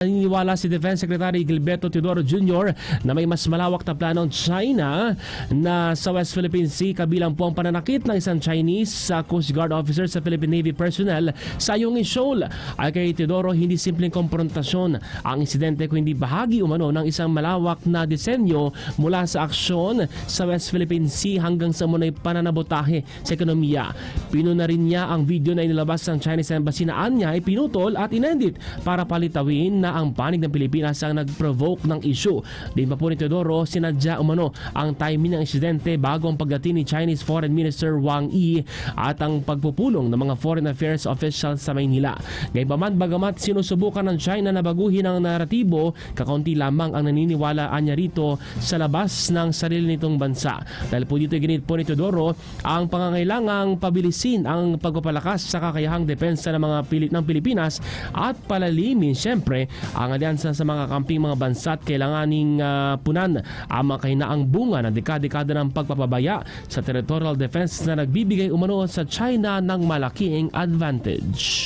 Naniniwala si Defense Secretary Gilberto Teodoro Jr. na may mas malawak na plano ng China na sa West Philippine Sea, kabilang po ang pananakit ng isang Chinese Coast Guard officer sa Philippine Navy personnel sa Ayungin Shoal. Ay kay Teodoro, hindi simpleng konfrontasyon ang insidente kundi bahagi umano ng isang malawak na disenyo mula sa aksyon sa West Philippine Sea hanggang sa muna'y pananabotahe sa ekonomiya. Pinuna rin niya ang video na inilabas ng Chinese Embassy na anya ay pinutol at inedit para palitawin na ang panig ng Pilipinas ang nag-provoke ng issue. Din pa po ni Teodoro, sinadya umano ang timing ng insidente bago ang pagdating ni Chinese Foreign Minister Wang Yi at ang pagpupulong ng mga foreign affairs officials sa Maynila. Gayunpaman, bagamat sinusubukan ng China na baguhin ang naratibo, kakaunti lamang ang naniniwala niya rito sa labas ng sarili nitong bansa. Dahil po dito ginit po ni Teodoro ang pangangailangang pabilisin ang pagpapalakas sa kakayahang depensa ng ng Pilipinas at palalimin siyempre ang alyansa sa mga kamping mga bansa at kailanganing punan ang mga kahinaang bunga ng dekada-dekada ng pagpapabaya sa territorial defense na nagbibigay umano sa China ng malaking advantage.